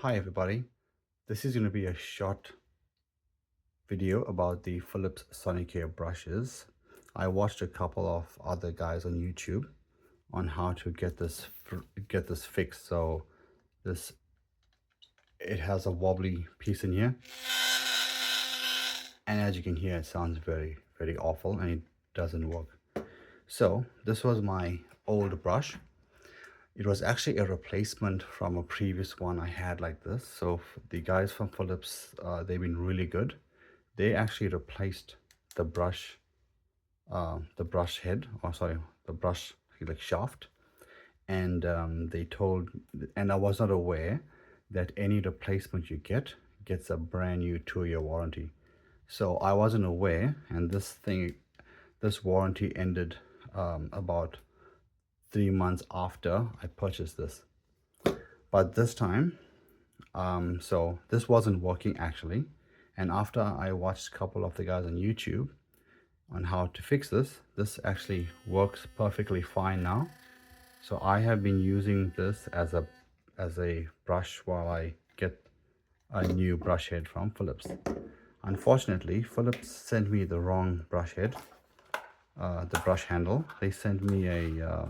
Hi everybody, this is going to be a short video about the Philips Sonicare brushes. I watched a couple of other guys on YouTube on how to get this fixed. So this it has a wobbly piece in here, and as you can hear, it sounds very awful and it doesn't work. So this was my old brush. It was actually a replacement from a previous one I had like this. So the guys from Philips, they've been really good. They actually replaced the brush, the brush head, or sorry, the brush like shaft. And they told, and I was not aware that any replacement you gets a brand new 2-year warranty. So I wasn't aware, and this warranty ended about 3 months after I purchased this. But this time, so this wasn't working actually. And after I watched a couple of the guys on YouTube on how to fix this actually works perfectly fine now. So I have been using this as a brush while I get a new brush head from Philips. Unfortunately, Philips sent me the wrong brush head, the brush handle. They sent me a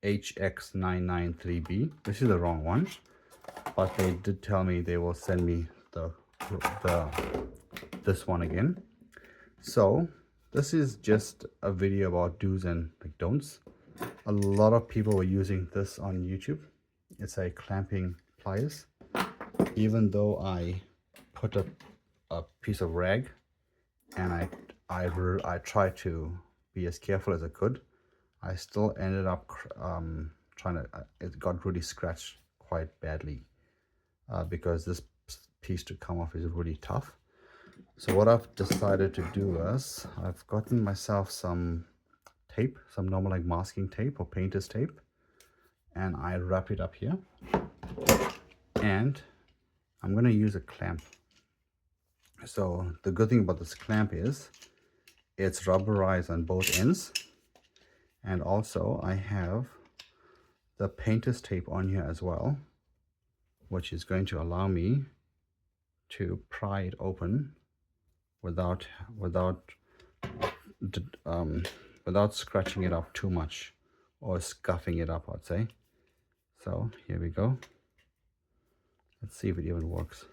HX993B. This is the wrong one, but they did tell me they will send me the this one again. So this is just a video about do's and like don'ts. A lot of people were using this on YouTube. It's a clamping pliers. Even though I put a piece of rag and I tried to be as careful as I could, I still ended up trying to, it got really scratched quite badly because this piece to come off is really tough. So what I've decided to do is I've gotten myself some tape, some normal like masking tape or painter's tape, and I wrap it up here, and I'm going to use a clamp. So the good thing about this clamp is it's rubberized on both ends, and also I have the painter's tape on here as well, which is going to allow me to pry it open without without scratching it up too much or scuffing it up, I'd say. So here we go. Let's see if it even works.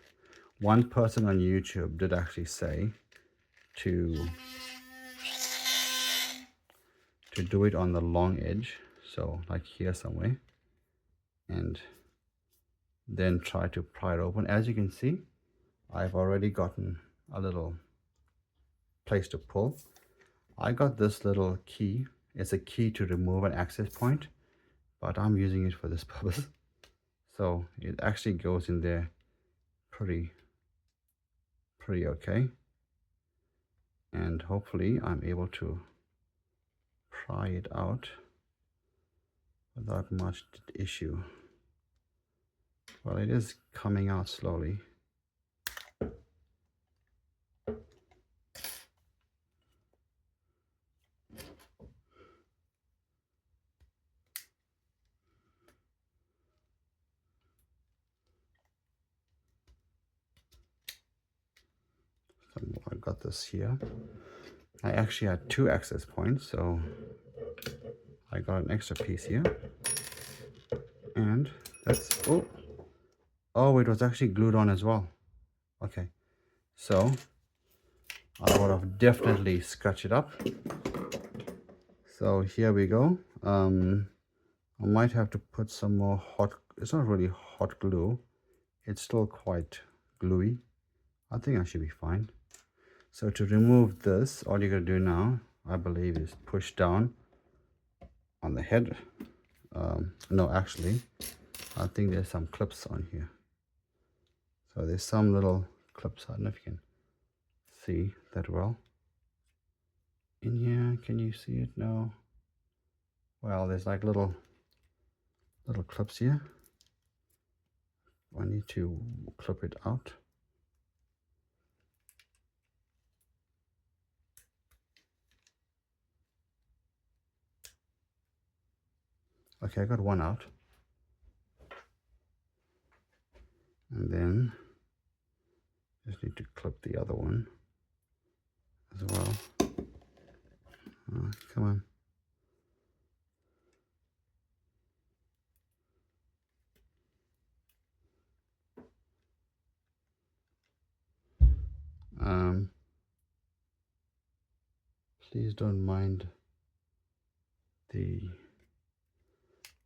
One person on YouTube did actually say to do it on the long edge, so like here somewhere, and then try to pry it open. As you can see, I've already gotten a little place to pull. I got this little key. It's a key to remove an access point, but I'm using it for this purpose. So it actually goes in there pretty okay. And hopefully I'm able to pry it out without much issue. Well, it is coming out slowly. So I got this here. I actually had 2 access points, so I got an extra piece here. And that's, oh, it was actually glued on as well. Okay, so I would have definitely scratched it up. So here we go. I might have to put some more hot, it's not really hot glue, it's still quite gluey. I think I should be fine. So to remove this, all you gotta do now, I believe, is push down on the head. No, actually, I think there's some clips on here. So there's some little clips. I don't know if you can see that well. In here, can you see it? No. Well, there's like little clips here. I need to clip it out. Okay, I got one out. And then just need to clip the other one as well. Come on. Please don't mind the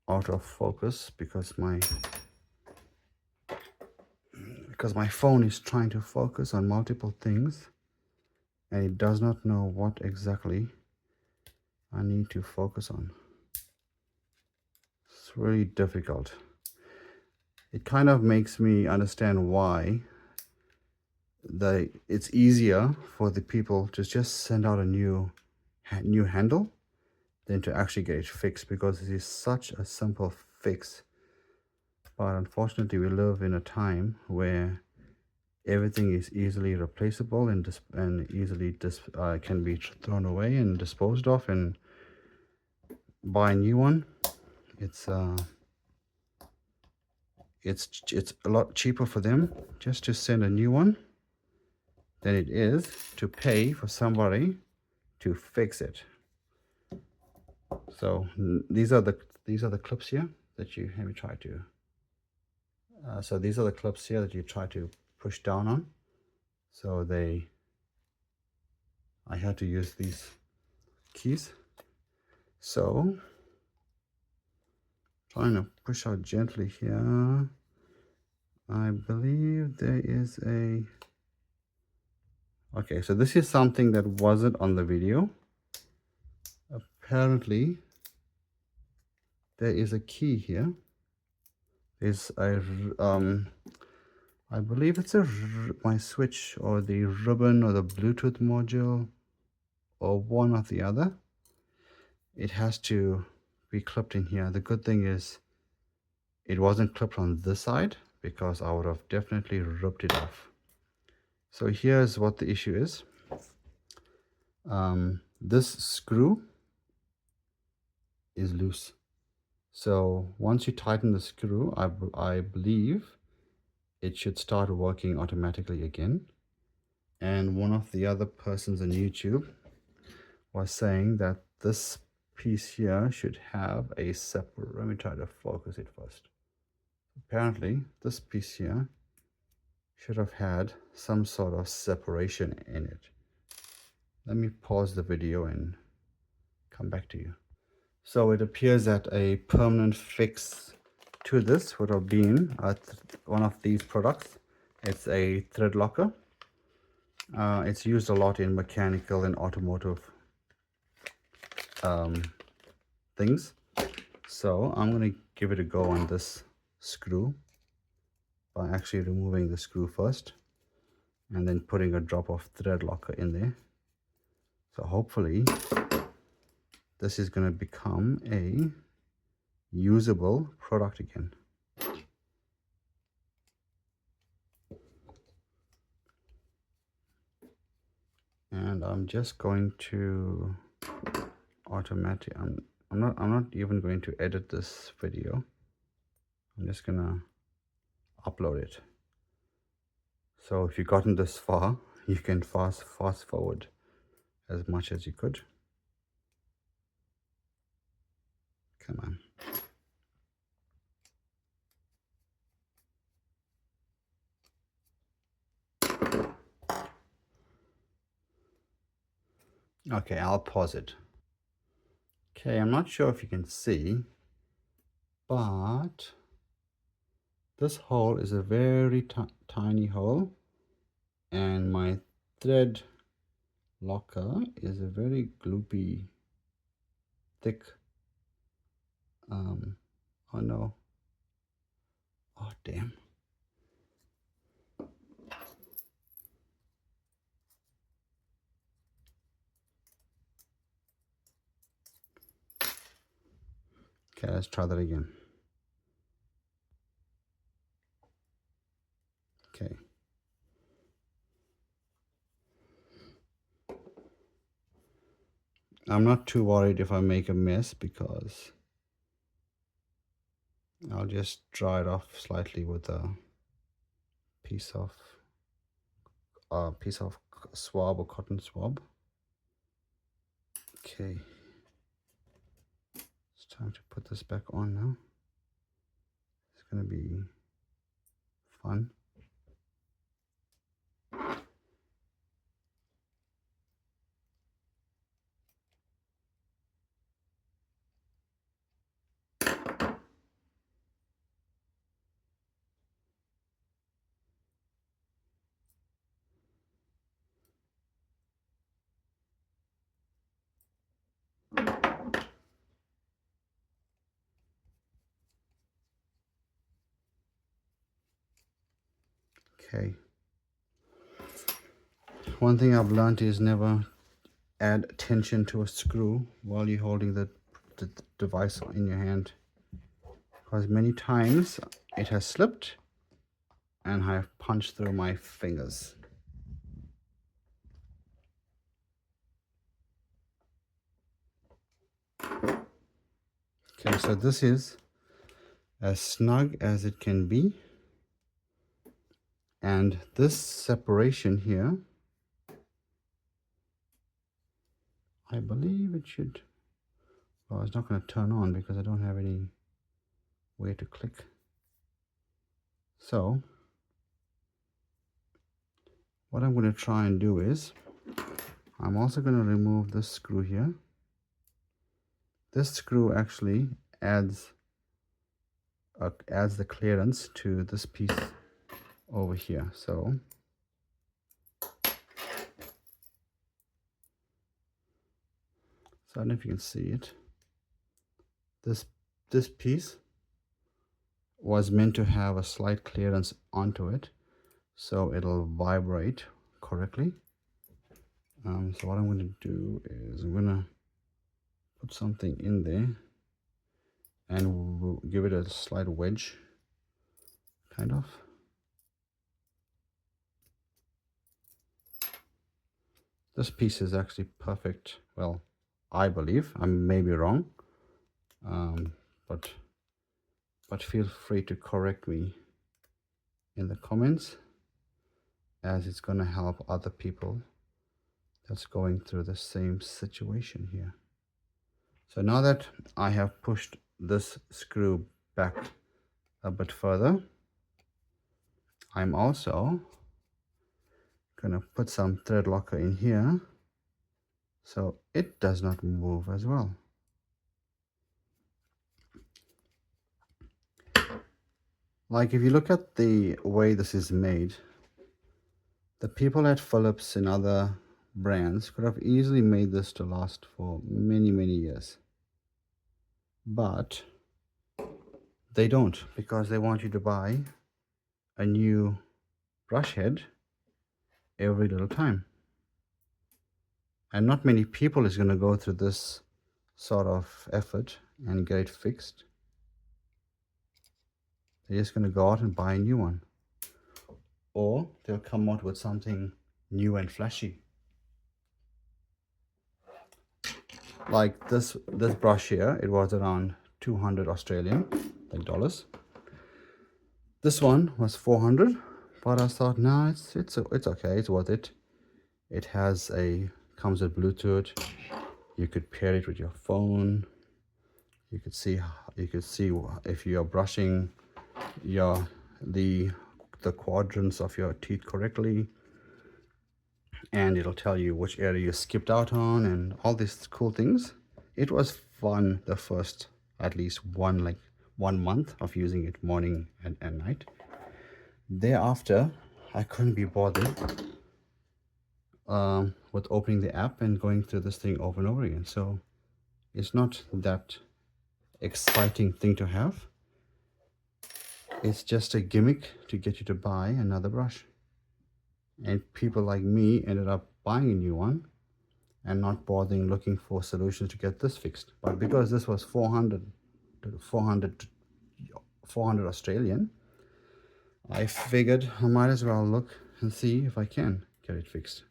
out of focus because my phone is trying to focus on multiple things and it does not know what exactly I need to focus on. It's really difficult. It kind of makes me understand why it's easier for the people to just send out a new handle than to actually get it fixed, because it is such a simple fix. But unfortunately, we live in a time where everything is easily replaceable and easily can be thrown away and disposed of and buy a new one. It's a lot cheaper for them just to send a new one than it is to pay for somebody to fix it. So these are the clips here that you let me try to. So these are the clips here that you try to push down on. So I had to use these keys. So trying to push out gently here. I believe there is a. Okay, so this is something that wasn't on the video. Apparently, there is a key here. There's a I believe it's my switch or the ribbon or the Bluetooth module or one or the other. It has to be clipped in here. The good thing is it wasn't clipped on this side because I would have definitely ripped it off. So here's what the issue is. This screw is loose. So once you tighten the screw, I believe it should start working automatically again. And one of the other persons on YouTube was saying that this piece here should have a separate. Let me try to focus it first. Apparently, this piece here should have had some sort of separation in it. Let me pause the video and come back to you. So it appears that a permanent fix to this would have been one of these products. It's a thread locker. It's used a lot in mechanical and automotive things. So I'm going to give it a go on this screw by actually removing the screw first and then putting a drop of thread locker in there. So hopefully this is going to become a usable product again. And I'm just going to I'm not even going to edit this video. I'm just gonna upload it. So if you've gotten this far, you can fast forward as much as you could. Come on. Okay, I'll pause it. Okay, I'm not sure if you can see, but this hole is a very tiny hole, and my thread locker is a very gloopy, thick. Oh no. Oh damn. Okay, let's try that again. Okay. I'm not too worried if I make a mess because I'll just dry it off slightly with a piece of swab or cotton swab. Okay, it's time to put this back on now. It's gonna be fun. Okay. One thing I've learned is never add tension to a screw while you're holding the device in your hand, because many times it has slipped and I've punched through my fingers. Okay, so this is as snug as it can be, and this separation here, I believe it should, well, it's not going to turn on because I don't have any way to click. So what I'm going to try and do is, I'm also going to remove this screw here. This screw actually adds the clearance to this piece over here. So I don't know if you can see it. This piece was meant to have a slight clearance onto it, so it'll vibrate correctly. So what I'm going to do is I'm going to put something in there and we'll give it a slight wedge, kind of. This piece is actually perfect. Well, I believe. I may be wrong, but feel free to correct me in the comments, as it's going to help other people that's going through the same situation here. So now that I have pushed this screw back a bit further, I'm also going to put some thread locker in here so it does not move as well. Like, if you look at the way this is made, the people at Philips and other brands could have easily made this to last for many, many years. But they don't, because they want you to buy a new brush head every little time. And not many people is going to go through this sort of effort and get it fixed. They're just going to go out and buy a new one. Or they'll come out with something new and flashy. Like this brush here, it was around 200 Australian, like dollars. This one was 400, but I thought, no, it's okay, it's worth it. It comes with Bluetooth. You could pair it with your phone. You could see if you are brushing the quadrants of your teeth correctly, and it'll tell you which area you skipped out on and all these cool things. It was fun the first at least 1 month of using it, morning and night. Thereafter, I couldn't be bothered with opening the app and going through this thing over and over again. So it's not that exciting thing to have. It's just a gimmick to get you to buy another brush. And people like me ended up buying a new one and not bothering looking for solutions to get this fixed. But because this was 400 Australian, I figured I might as well look and see if I can get it fixed.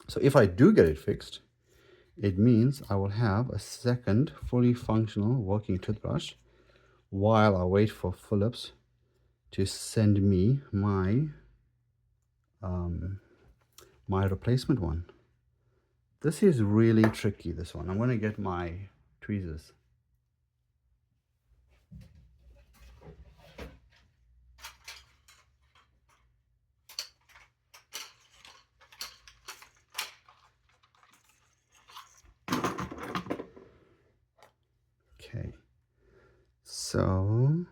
So if I do get it fixed, it means I will have a second fully functional working toothbrush while I wait for Philips to send me my my replacement one. This is really tricky, this one. I'm going to get my tweezers. Okay, so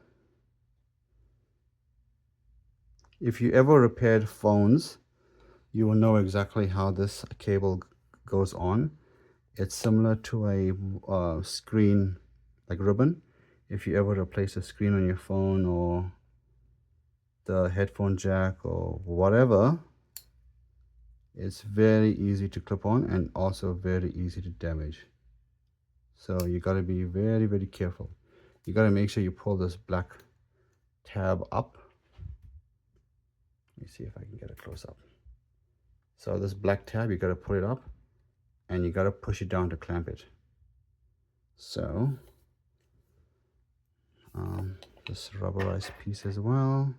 if you ever repaired phones, you will know exactly how this cable goes on. It's similar to a screen, like ribbon. If you ever replace a screen on your phone or the headphone jack or whatever, it's very easy to clip on and also very easy to damage. So you got to be very, very careful. You got to make sure you pull this black tab up. Let me see if I can get a close up. So this black tab, you got to pull it up and you got to push it down to clamp it. So this rubberized piece as well.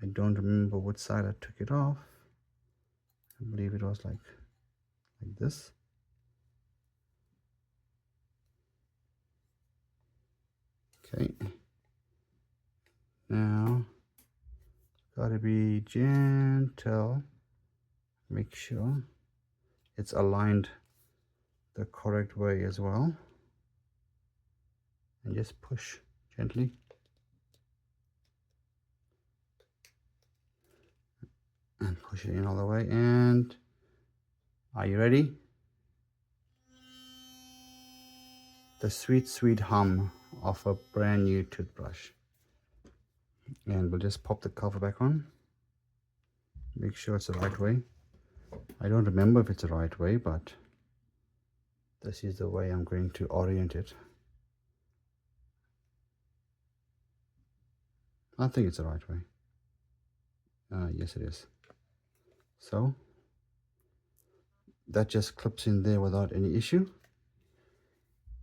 I don't remember which side I took it off. I believe it was like this. Okay. Now, gotta be gentle. Make sure it's aligned the correct way as well. And just push gently. And push it in all the way. And are you ready? The sweet, sweet hum of a brand new toothbrush. And we'll just pop the cover back on. Make sure it's the right way. I don't remember if it's the right way, but this is the way I'm going to orient it. I think it's the right way. Yes, it is. So that just clips in there without any issue.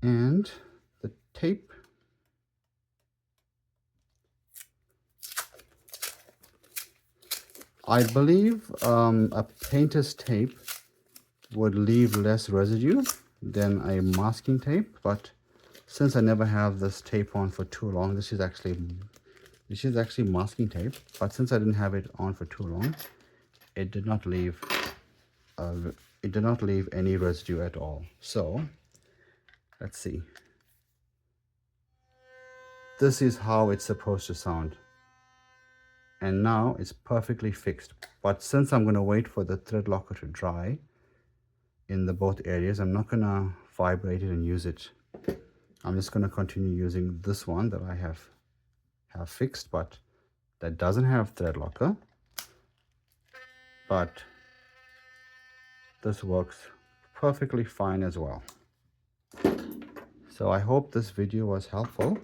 And the tape, I believe a painter's tape would leave less residue than a masking tape, but since I never have this tape on for too long, this is actually masking tape, but since I didn't have it on for too long, it did not leave any residue at all. So let's see. This is how it's supposed to sound. And now it's perfectly fixed. But since I'm going to wait for the thread locker to dry in the both areas, I'm not going to vibrate it and use it. I'm just going to continue using this one that I have fixed, but that doesn't have thread locker. But this works perfectly fine as well. So I hope this video was helpful.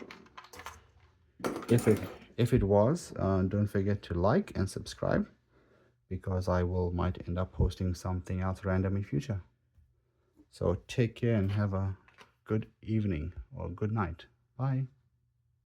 If it was, don't forget to like and subscribe, because I might end up posting something else random in future. So take care and have a good evening or good night. Bye.